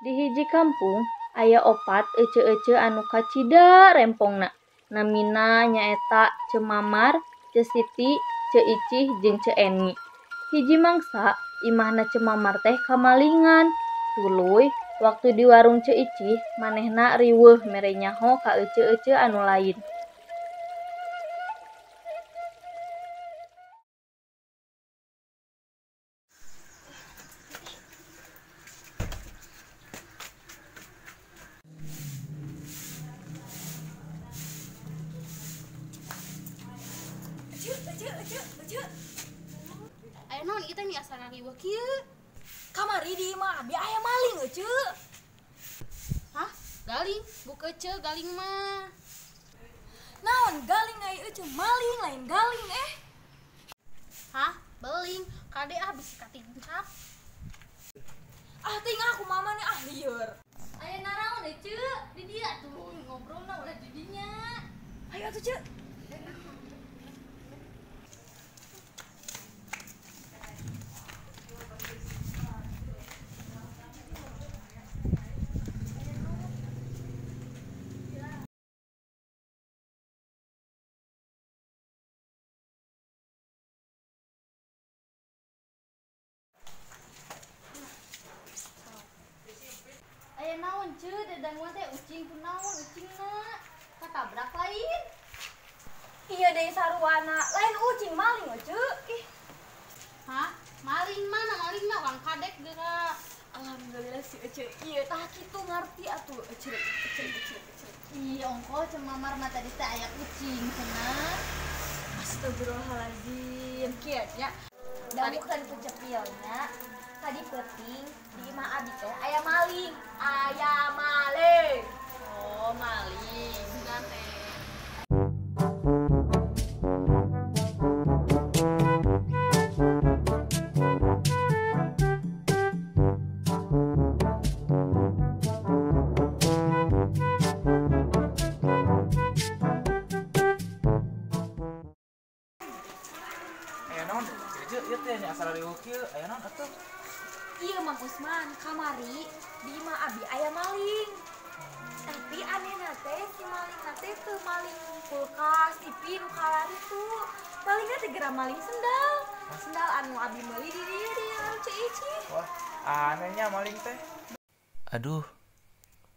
Di hiji kampung aya opat ece-ece anu kacida rempongna. Namina nyaeta Cemamar, Cesiti, Ceicih jeung Ceeni. Hiji mangsa imahna Cemamar teh kamalingan. Tuluy waktu di warung Ceicih manehna riweuh mere nyaho ka ece-ece anu lain. Aya naon kita nih asal ngariweuh kieu? Kamari di imah abi aya maling euceu. Hah? Galing? Buka ce galing mah. Naon galing aya euceu maling lain galing Hah? Beling. Kade bisi katincak. Ting aku mama nih lieur. Aya naraon euceu? Di dia tuh ngobrolna ulah di dinya. Ayo atuh ceu. Aya naon ce? Dadanguan teh ucing kunaon ucingna? Katabrak lain. Iya deui saruana, lain ucing maling euceu. Hah? Maling mana? Maling mah orang kadek geura. Alhamdulillah si euceu ieu tah kitu ngarti atuh euceu. Ih, ongko Cemamar mah tadi teh aya ucing cenah. Astagfirullahaladzim. Kieu nya. Da bukan kucepilnya. Tadi penting di imah abi teh aya maling. Aya maling. Oh, maling. Benar teh. Aya naon? Ieu teh nya asal riweuh kieu, aya naon atuh? Iya Mang Usman, kamari di imah abi aya maling. Tapi anehna teh si malingna teh teu maling kulkas, TV nu kalari tuh. Malingna teh geura maling sendal. Sendal anu abi meuli di dieu di warung Ceicih. Wah, anehnya maling teh. Aduh,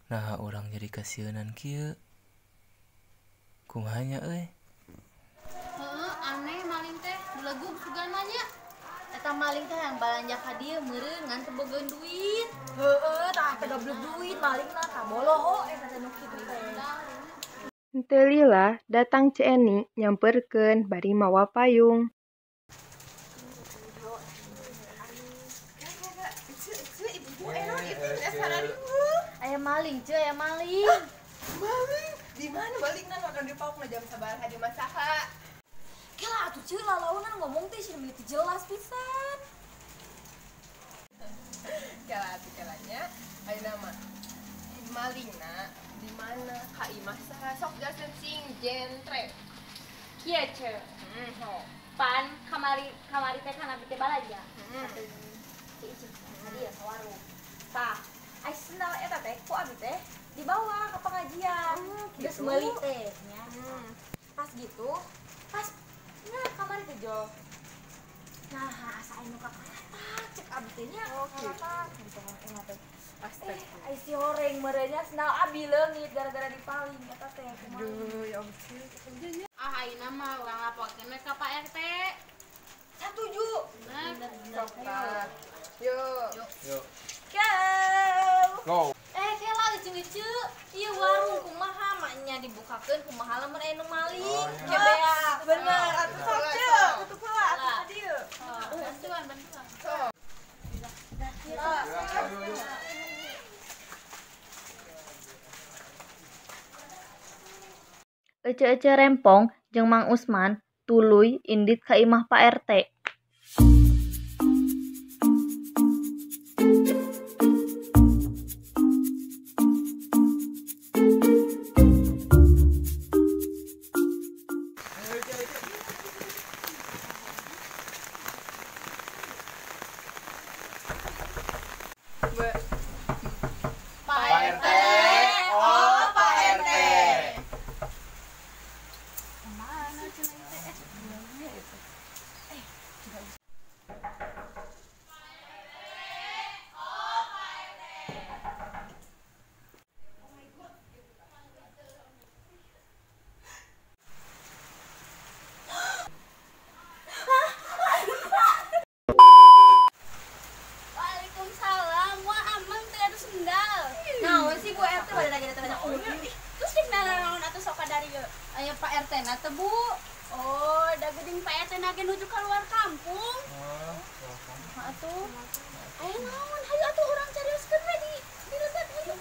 nah orang jadi kasieunan kieu. Kumahanya euy? Heeh, aneh maling teh. Belegug sugan mah nya. Eta maling teh yang balanja ka dieu meureun ngan teu bogeun duit. Heeh, tah teu goblok duit malingna tah boloho eta teh nu kitu teh. Henteu lila datang Ceeni nyamperkeun bari mawa payung. Aya maling ce, aya maling. Maling? Di mana malingna nu dipaukna jam sabaraha di masaha? Kela atuh ceu lalaunan ngomong teh cenah teu jelas pisan. Kelanya, ayeuna mah malingna di mana? Ka imah saha sok gaseun sing jentre. Kieu ce. Pan kamari teh kana abi teh balanja. Ceicih dia ka warung. Tah, aya sendal eta teh ku abi teh dibawa ke pengajian. Geus Gitu. meuli teh nya. Pas gitu, pas nah kamari teh Jo. Nah, asa anu kakaratak cek abi teh nya kakaratak gitu ingat teh. Astaga. Ai si horeng merenya sendal abi leungit gara-gara dipaling eta teh kumaha. Aduh, ya ampun. Ayeuna mah urang laporkeun we ka Pak RT. Satuju. Bener. Sok tah. Yuk. Yuk. Go. Go. Kela lucu-lucu. Ieu warung kumaha maknya dibukakeun kumaha lamun aya nu maling. Kebea. Bener, atuh sok ceu. Tutup heula atuh ka dieu. Bantuan. Ece-ece rempong jeung Mang Usman tuluy indit ka imah Pak RT. Aya Pak RT na teh Bu. Oh, da geuning Pak RT na ge nuju ka luar kampung. Atuh. Aya naon? Hayu atuh urang carioskeun we di leutat hayu.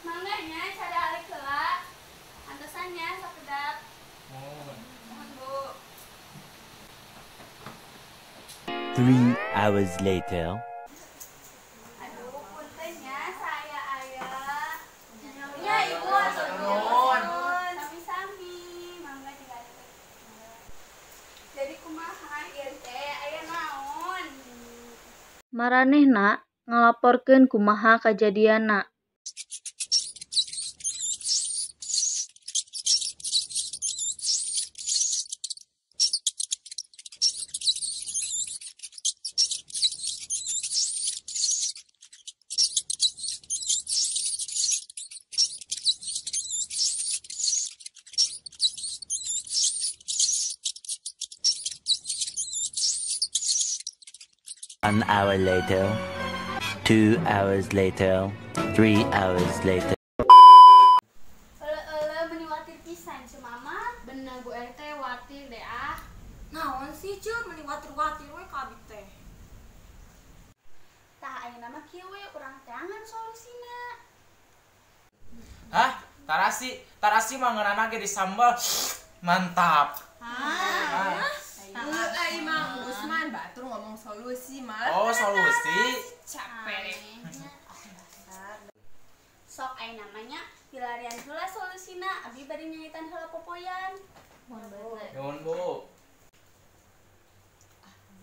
Mangganya cara alik heula. Antosannya sakedap. Mohon Bu. 3 hours later. Aduh, puntennya saya ayah. Ya, Ibu. Sami-sami. Mangga tinggal. Jadi kumaha ieu teh aya naon? Maranehna ngalaporkeun kumaha kajadianna. One hour later, 2 hours later, 3 hours later. Eule meuni watir pisan ce Mama. Bener Bu RT watir deh ah. Naon sih ce meni watir-watir we ka abi teh. Tah ayeuna mah kieu we urang teh angan solusina. Hah? Tarasi mah ngeunana ge disambal. Mantap. Ai Mang Usman batur ngomong solusi malah. Oh, solusi. Capek. Sok ayeuna namanya hilarian heula solusina abi bari nyaitan heula popoyan. Nuhun, Bu.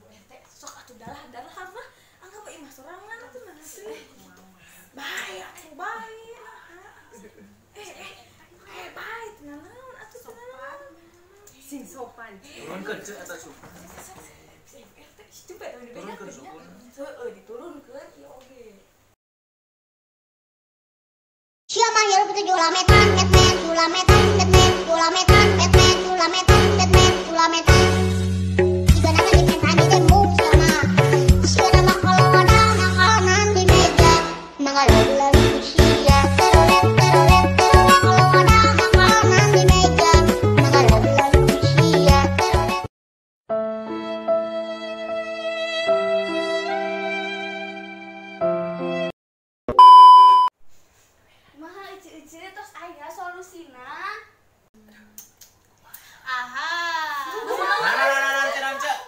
Bu RT sok atuh dalah mah anggap bae mah sorangan atuh nah sih. Bae atuh bae. Bae tenang naon atuh tenang. Sing sopan. Turunkeun ceuk eta sukun. RT coba dong Turunkeun sukun. Heueuh diturunkeun ieu oge. Siapa yang betul julametan, Batman, julametan, Batman, julametan, Batman, julametan, Batman, julametan. Jika nama diminta di tembok sama, siapa nama kalau ada makanan di meja, mengalah usia, terolet, terolet, terolet. Kalau ada makanan di meja, mengalah usia, terolet. Kumaha ece-ece terus aya solusina? Aha. Nah, cek.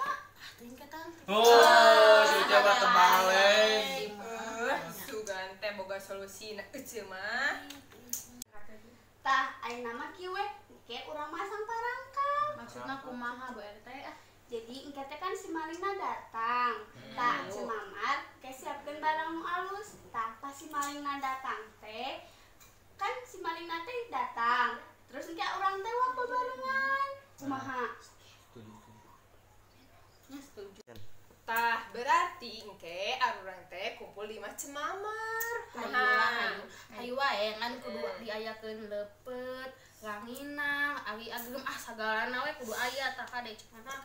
Oh, sudah bertebalik. Sugan teh boga solusi na ece mah. Tah ayeuna mah kieu we engke urang masang parangkap. Maksudna kumaha Bu RT? Jadi engke teh kan si malingna datang. Tah Cemamar engke siapkeun barang nu alus. Tah pas si malingna datang teh kan si malingna teh datang. Terus engke urang teh wah barengan. Kumaha? Ya setuju. Tah berarti engke arurang teh kumpul di Mas Cemamar. Hayu wae ngan kudu diayakeun leupet, ranginang, ari agem sagalana we kudu aya tah kade cenah.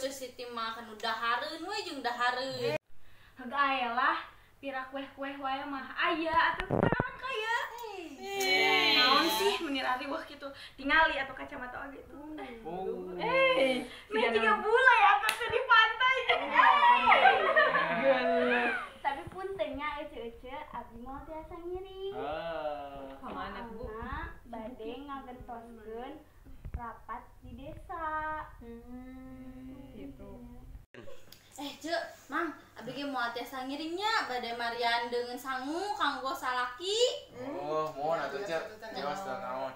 Ceuk Siti mah kan udah dahareun we jeung dahareun. Haga aya lah pira kueh-kueh wae mah aya atuh kunaon kaya. Naon sih menir ari wah kitu tingali atau kacamata oge tuh. Main 3 bulan ya atuh di pantai. Tapi puntennya ece-ece abdi mau tiasa ngiring. Kemana Bu? Karena bade ngagentoskeun rapat di desa. Gitu. Cek, Mang, abdi ge moal tiasa ngiringnya bade Marian dengan sangu kanggo salaki. Oh, mohon atuh cek. Jelas teu naon.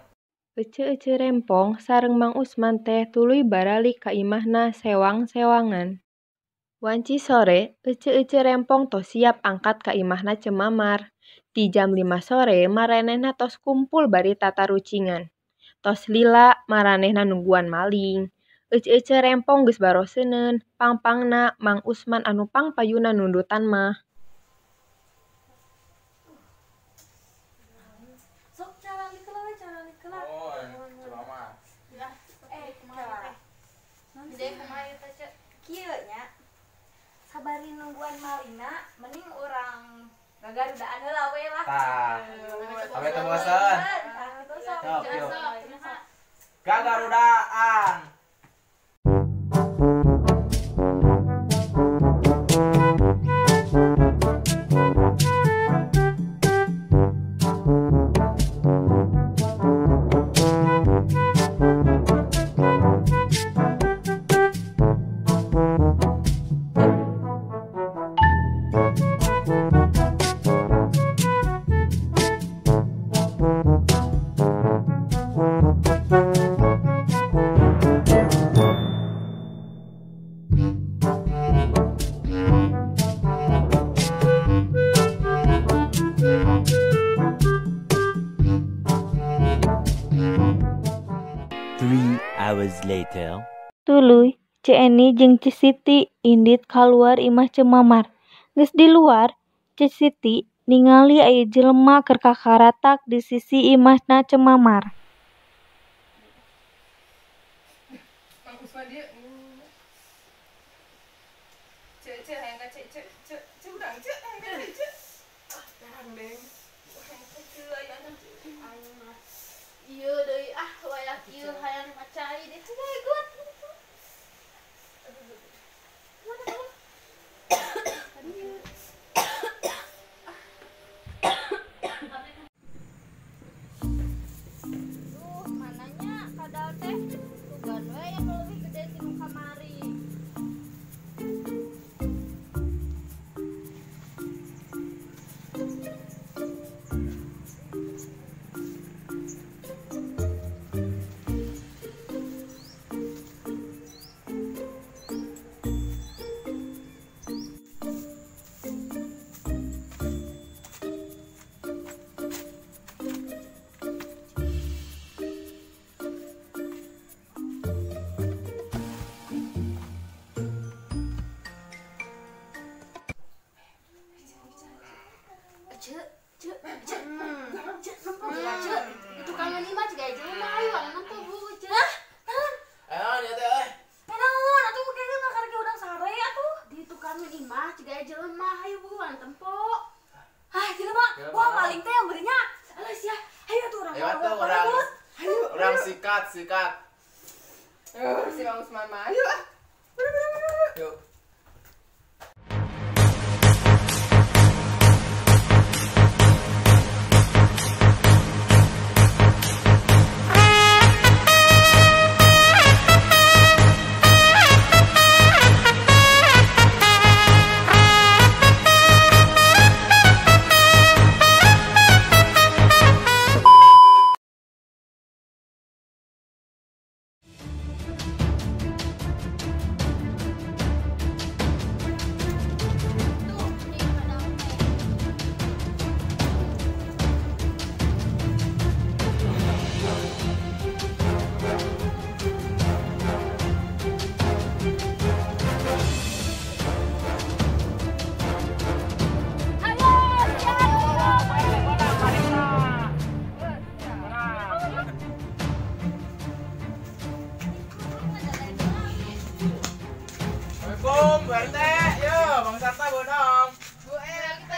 Ece-ece rempong sareng Mang Usman teh tuluy baralik ka imahna sewang-sewangan. Wanci sore, ece-ece rempong tos siap angkat ka imahna Cemamar. Di jam 5 sore, maranehna tos kumpul bari tatarucingan. Tos lila, maranehna nungguan maling. Ece-ece rempong geus baroseuneun, pang-pangna Mang Usman anu pangpayuna nundutan mah. Sok cara likeula we cara likeula. Oh, Cemamar. Kumaha teh? Gede kumaha ieu teh, Cek? Kieu nya. sabari nungguan malina mending orang gagarudaan heula we lah. Tah. Sampai teu bosan. Sok, yuk. Gagarudaan. Later. Tuluy, Eni jeung Siti indit kaluar imah Cemamar. Geus di luar, Siti ningali aya jelema keur kakaratak di sisi imahna Cemamar. Mang Usman dia. Cek hayang ka cek udang cek hayang ka cek. Ah, darang deng. Hayang ka cek aya anak anu mah. Ieu deui wayak ieu hayang macai deh. Good. Mananya kadal teh tugan we yang lebih gede tinu kamari. Itu kangen imah juga aja mah ayo anak tuh bu cek. Ayo dia teh. Naon atuh kayaknya mah karek udang sare atuh. Di itu kangen imah juga aja lemah ayo bu tempo. Ah, gila mah. Wah, maling teh yang berinya. Alas ya. Ayo tuh orang. Orang sikat. Si Mang Usman mah. Ayo ah. Yuk. Assalamualaikum, Bu RT. Yo, Bang Sarta bodong. Bu RT.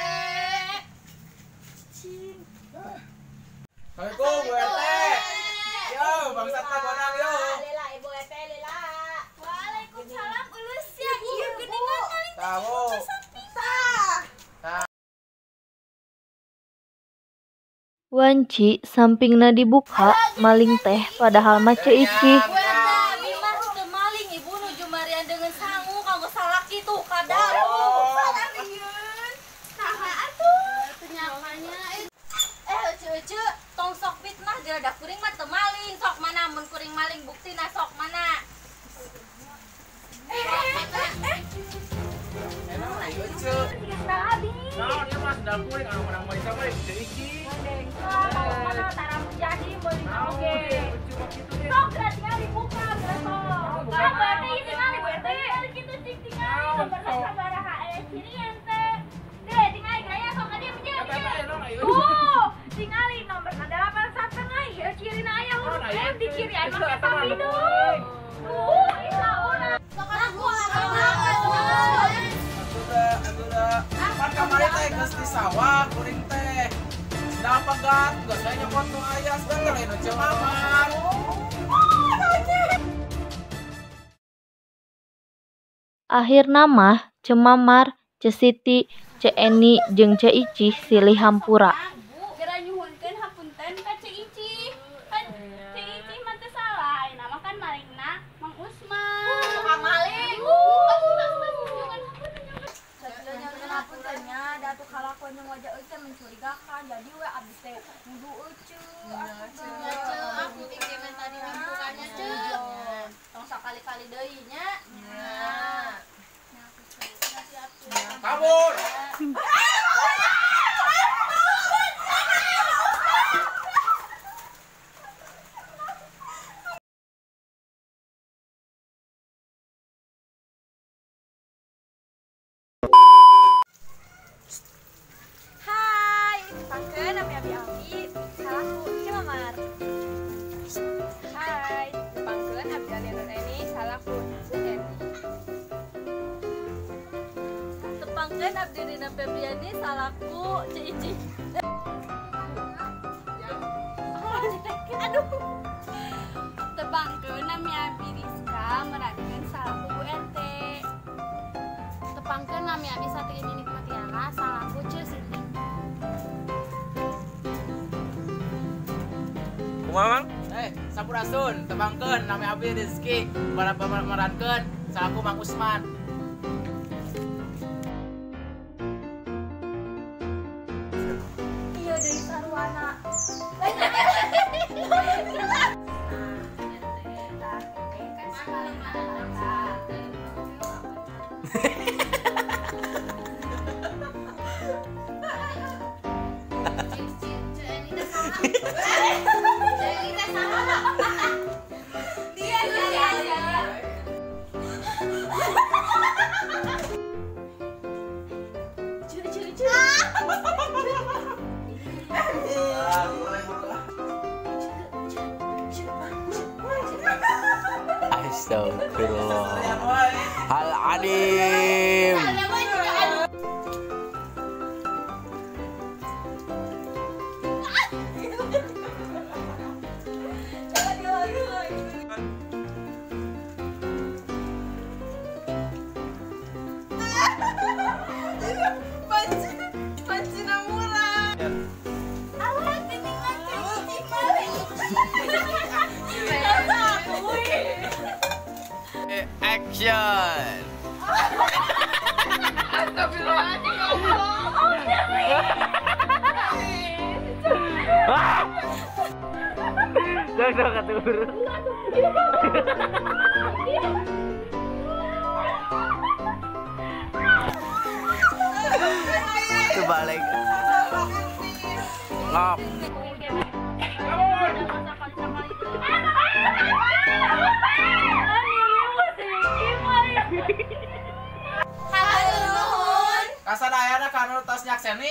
Assalamualaikum, Bu RT. Yo, Bang Sarta bodong yo. Lela, Ibu RT, Lela. Waalaikumsalam ulus ya. Iya geningan kali Tahu. Wanci sampingna dibuka, maling teh padahal mah Ici. Tong sok fitnah geradak kuring mah teu maling, sok mana mun kuring maling buktina sok mana. Emang ayo ceu. Nah, dia mah sedang kuring anu menang mah sama Ici. Kalau mana taram jadi meuli oge. Sok tinggal dibuka berapa. Berarti ini tinggal berarti kitu cing tinggal nomor sabaraha ciri ente. Deh tinggal gaya sok dia menjadi. Tingali nomor 8,5 ya ciri na aya huruf M di kiri aya make tapi dong. Isa una. Sok aku. Gat, gak saya nyokot nu aya sebentar nu Cemamar. Akhirna mah Cemamar, Siti, Eni jeung Icih silih hampura. Kira nyuhunkeun hapunten ka Icih. Kan Icih mah teu salah, ayeuna mah kan malingna Mang Usman. Kang maling. Hapuntennya datu kalakuan yang wajah euy teh mencurigakan. Jadi we abdi teh nudu euceu. Aku pikiran tadi lingkungannya ceu. Tong sakali-kali deui nya. Kabur. Hai, pangkeun abi salaku Cemamar. Hai, pangkeun abi Eni salaku Eni. Tepangkeun abdi Rina Febriani salaku Icih. Aduh. Tepangkeun nami abi Rizka merankeun salaku Bu RT. Tepangkeun nami abi Satri Nikmatiara salaku Ceu Siti. Kumaha Mang? Sampurasun, tebangkeun nami abdi Rizky, merankeun salaku Mang Usman. Iya deui sarwana. Astagfirullahaladzim. Action. Jangan keturun. Kebalik. Ngap. Kasadayana kana tos nyakseni